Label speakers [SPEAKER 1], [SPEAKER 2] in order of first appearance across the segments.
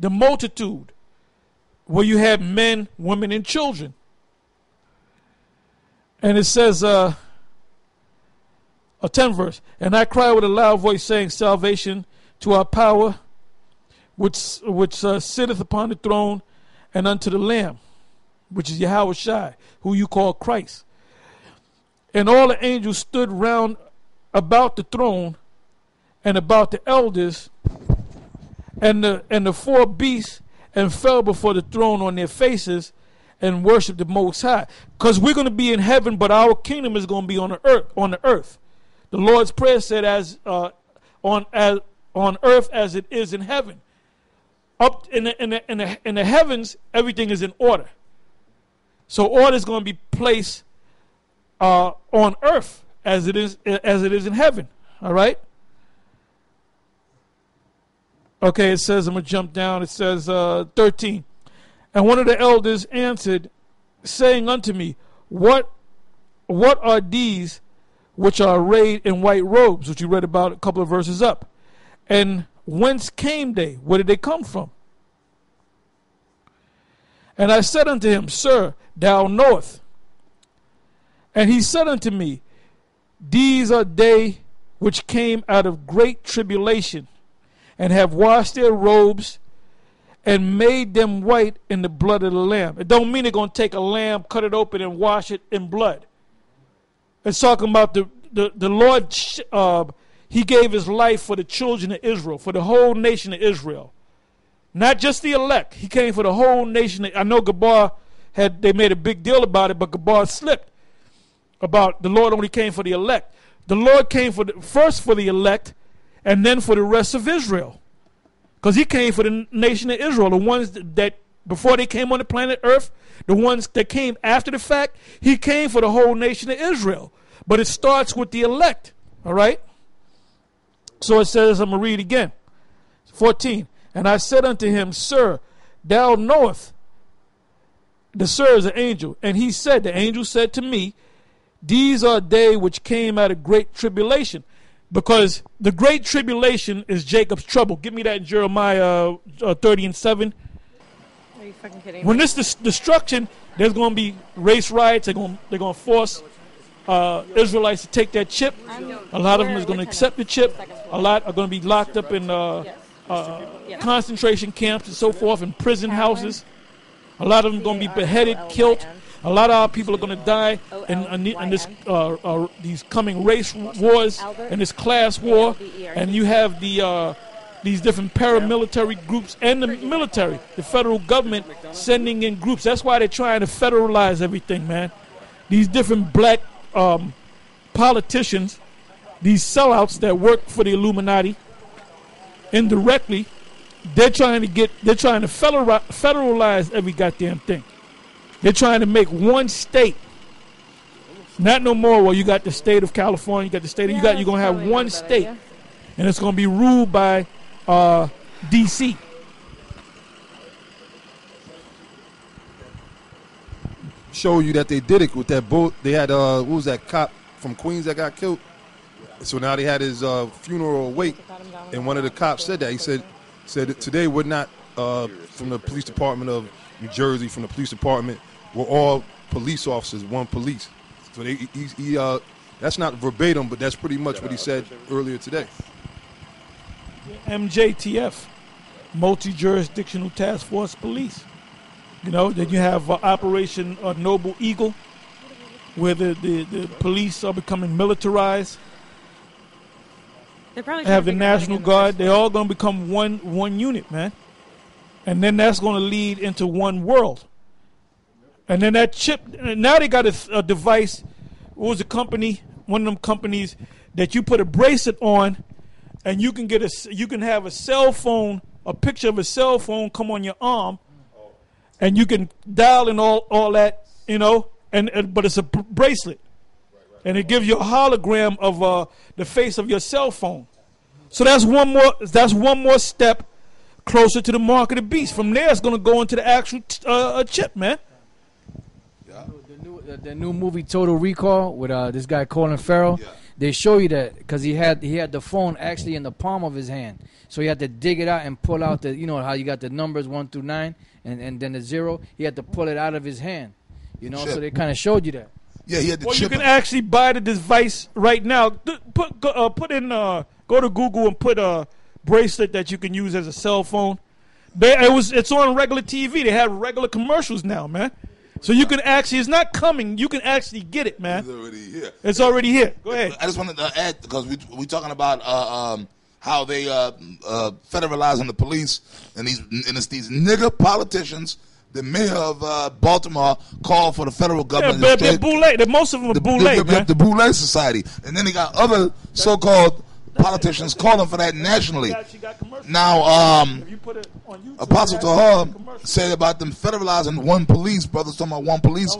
[SPEAKER 1] the multitude, where you have men, women, and children. And it says, a 10th verse, and I cry with a loud voice, saying, salvation to our power, which sitteth upon the throne, and unto the Lamb, which is Yahweh Shai, who you call Christ. And all the angels stood round about the throne, and about the elders, and the four beasts, and fell before the throne on their faces, and worshiped the Most High. Because we're going to be in heaven, but our kingdom is going to be on the earth. The Lord's Prayer said, on earth as it is in heaven. Up in the heavens, everything is in order. So order is going to be placed on earth as it is in heaven. All right. Okay, it says, I'm going to jump down. It says 13. And one of the elders answered, saying unto me, What are these which are arrayed in white robes, which you read about a couple of verses up? And whence came they? Where did they come from? And I said unto him, Sir, thou knowest. And he said unto me, These are they which came out of great tribulation, and have washed their robes, and made them white in the blood of the Lamb. It don't mean they're going to take a lamb, cut it open, and wash it in blood. It's talking about the Lord, he gave his life for the children of Israel, for the whole nation of Israel. Not just the elect. He came for the whole nation. I know Gabar they made a big deal about it, but Gabar slipped about the Lord only came for the elect. The Lord came first for the elect, and then for the rest of Israel. Because he came for the nation of Israel, the ones that before they came on the planet Earth, the ones that came after the fact, he came for the whole nation of Israel. But it starts with the elect, all right? So it says, I'm going to read again, 14. And I said unto him, Sir, thou knowest. The sir is an angel. And he said, the angel said to me, These are they which came out of great tribulation. Because the great tribulation is Jacob's trouble. Give me that in Jeremiah 30 and 7.
[SPEAKER 2] Are you fucking kidding me?
[SPEAKER 1] When this destruction, there's going to be race riots. They're going to force Israelites to take that chip. A lot of them is going to accept the chip. A lot are going to be locked up in concentration camps and so forth, in prison houses. A lot of them are going to be beheaded, killed. A lot of our people are going to die in this these coming race wars and this class war. And you have these different paramilitary groups and the military, the federal government sending in groups. That's why they're trying to federalize everything, man. These different black politicians, these sellouts that work for the Illuminati indirectly, they're trying to federalize every goddamn thing. They're trying to make one state. Not no more. Well, you got the state of California, you got the state of, you're going to have one state, and it's going to be ruled by D.C.
[SPEAKER 3] Show you that they did it with that boat. They had what was that cop from Queens that got killed? So now they had his funeral awake, and one of the cops said that. He said today we're not from the police department of New Jersey, from the police department. We're all police officers, one police. So he that's not verbatim, but that's pretty much what he said earlier today.
[SPEAKER 1] MJTF, Multi-Jurisdictional Task Force Police. You know, then you have Operation Noble Eagle, where the police are becoming militarized.
[SPEAKER 2] They're probably
[SPEAKER 1] have the National Guard. They're all going to become one unit, man. And then that's going to lead into one world. And then that chip, now they got a device. What was a company? One of them companies that you put a bracelet on, and you can have a cell phone, a picture of a cell phone come on your arm, and you can dial and all that, you know. But it's a bracelet, and it gives you a hologram of the face of your cell phone. So that's one more step closer to the mark of the beast. From there, it's going to go into the actual chip, man.
[SPEAKER 4] The new movie Total Recall with this guy Colin Farrell, they show you that because he had the phone actually in the palm of his hand, so he had to dig it out and pull out the, you know how you got the numbers 1 through 9 and then the 0. He had to pull it out of his hand, you know.
[SPEAKER 5] Chip.
[SPEAKER 4] So they kind of showed you that.
[SPEAKER 5] Yeah, he had the
[SPEAKER 1] Well, you
[SPEAKER 5] chip.
[SPEAKER 1] can actually buy the device right now. Go to Google and put a bracelet that you can use as a cell phone. It's on regular TV. They have regular commercials now, man. So you can actually, it's not coming. You can actually get it, man.
[SPEAKER 5] It's already here.
[SPEAKER 1] It's already here. Go ahead.
[SPEAKER 5] I just wanted to add, because we talking about how they federalizing the police, and it's these nigger politicians. The mayor of Baltimore called for the federal government.
[SPEAKER 1] Yeah, they're boule. Most of them are boule, man.
[SPEAKER 5] The Boule Society. And then they got other so-called politicians calling for that nationally. Now, Apostle Tahar said about them federalizing one police, brothers talking about one police.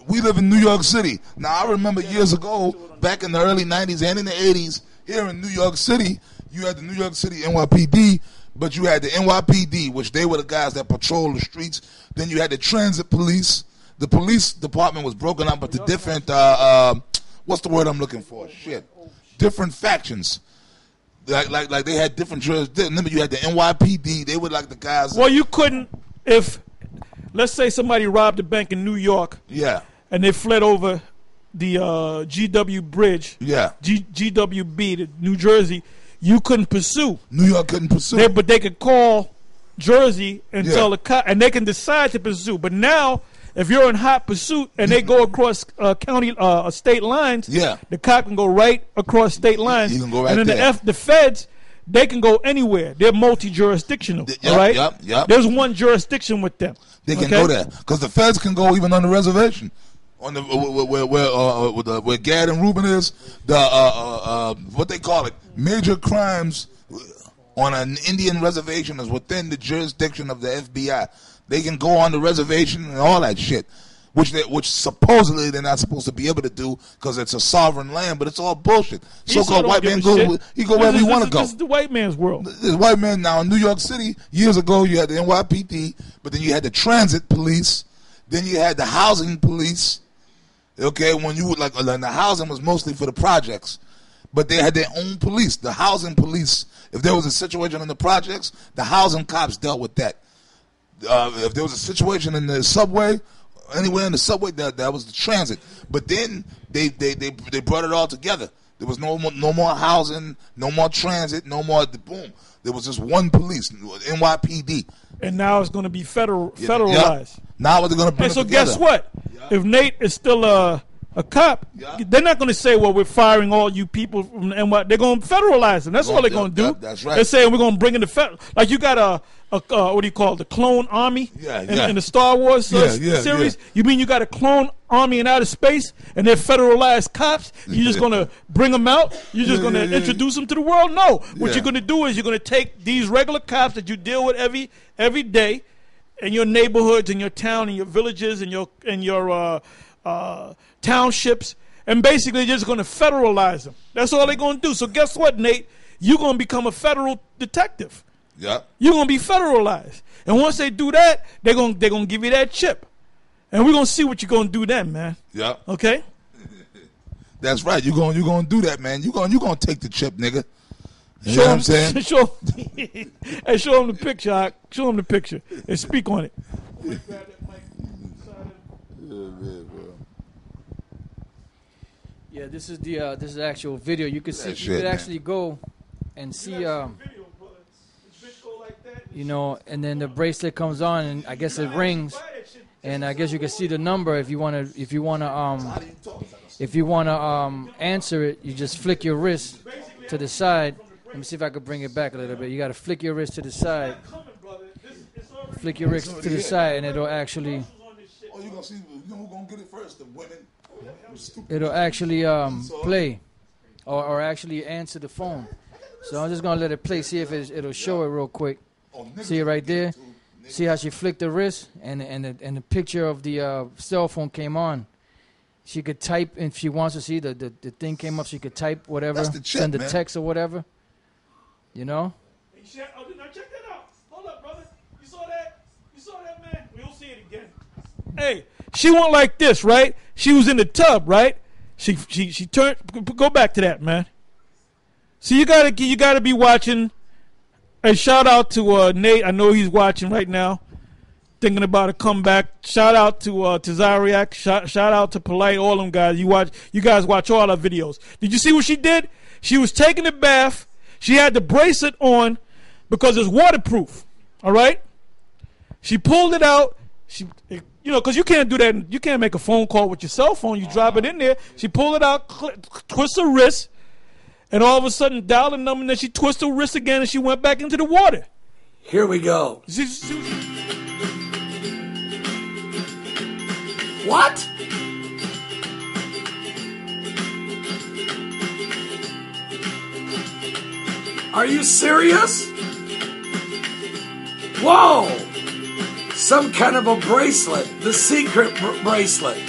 [SPEAKER 5] We live in New York City. Now, I remember years ago, back in the early 90s and in the 80s, here in New York City, you had the New York City NYPD, but you had the NYPD, which they were the guys that patrol the streets. Then you had the transit police. The police department was broken up into different, what's the word I'm looking for? Shit. Different factions. Like they had different jurisdictions. Remember, you had the NYPD. They were like the guys.
[SPEAKER 1] Well, you couldn't, if, let's say somebody robbed a bank in New York.
[SPEAKER 5] Yeah.
[SPEAKER 1] And they fled over the GW Bridge.
[SPEAKER 5] Yeah.
[SPEAKER 1] GWB to New Jersey. You couldn't pursue.
[SPEAKER 5] New York couldn't pursue.
[SPEAKER 1] But they could call Jersey and tell the cop, and they can decide to pursue. But now, if you're in hot pursuit and they go across state lines, the cop can go right across state lines.
[SPEAKER 5] He can go right
[SPEAKER 1] and then the feds, they can go anywhere. They're multi-jurisdictional. All right?
[SPEAKER 5] Yep.
[SPEAKER 1] There's one jurisdiction with them.
[SPEAKER 5] They can go there because the feds can go even on the reservation. On the where Gad and Reuben is, what they call it, major crimes on an Indian reservation is within the jurisdiction of the FBI. They can go on the reservation and all that shit, which supposedly they're not supposed to be able to do because it's a sovereign land, but it's all bullshit. So-called white man go wherever he want to go.
[SPEAKER 1] This is the white man's world.
[SPEAKER 5] This white man now in New York City. Years ago, you had the NYPD, but then you had the transit police, then you had the housing police. Okay, when you would like the housing was mostly for the projects, but they had their own police. The housing police, if there was a situation in the projects, the housing cops dealt with that. If there was a situation in the subway, anywhere in the subway, that was the transit. But then they brought it all together. There was no more housing, no more transit, no more boom. There was just one police, NYPD.
[SPEAKER 1] And now it's going to be federalized.
[SPEAKER 5] Now they're going to bring it
[SPEAKER 1] so
[SPEAKER 5] together.
[SPEAKER 1] Guess what? If Nate is still a cop, they're not going to say, well, we're firing all you people from the NY. They're going to federalize them. That's all they're going to do.
[SPEAKER 5] That's right.
[SPEAKER 1] They're saying we're going to bring in the federal. Like you got a what do you call it? The clone army in the Star Wars series?
[SPEAKER 5] Yeah.
[SPEAKER 1] You mean you got a clone army in outer space and they're federalized cops? You're just going to bring them out? You're just going to introduce them to the world? No. What you're going to do is you're going to take these regular cops that you deal with every day in your neighborhoods, in your town, in your villages, in your townships, and basically you're just going to federalize them. That's all they're going to do. So guess what, Nate? You're going to become a federal detective.
[SPEAKER 5] Yeah.
[SPEAKER 1] You're going to be federalized. And once they do that, they're going to give you that chip. And we're going to see what you're going to do then, man.
[SPEAKER 5] Yeah.
[SPEAKER 1] Okay?
[SPEAKER 5] That's right. You're going to do that, man. You're going to take the chip, nigga. You know what I'm saying?
[SPEAKER 1] Show him the picture. Hawk. Show him the picture and speak on it.
[SPEAKER 4] Yeah, this is the actual video. You could see. You could actually go and see. You know, and then the bracelet comes on, and I guess it rings, and I guess you can see the number if you wanna answer it. You just flick your wrist to the side. Let me see if I could bring it back a little bit. You got to flick your wrist to the side. Flick your wrist to the side, and it'll actually.
[SPEAKER 5] Oh, you gonna see? You know who's gonna get it first? The women.
[SPEAKER 4] It'll actually play, or actually answer the phone. So I'm just gonna let it play. See if it'll show it real quick. See it right there. See how she flicked the wrist, and the picture of the cell phone came on. She could type if she wants to see the thing came up. She could type whatever, send a text or whatever. You know?
[SPEAKER 1] Check that out. Hold up, brother. You saw that? You saw that, man? We'll see it again. Hey, she went like this, right? She was in the tub, right? She turned. Go back to that, man. See, you gotta be watching. And shout out to Nate. I know he's watching right now, thinking about a comeback. Shout out to Zariak. Shout out to Polite. All them guys. You guys watch all our videos. Did you see what she did? She was taking a bath. She had the bracelet on because it's waterproof. All right. She pulled it out. Because you can't do that. You can't make a phone call with your cell phone. You drop it in there. She pulled it out, twist her wrist, and all of a sudden dial the number, and then she twisted her wrist again, and she went back into the water.
[SPEAKER 6] Here we go. What? Are you serious? Whoa! Some kind of a bracelet. The secret bracelet.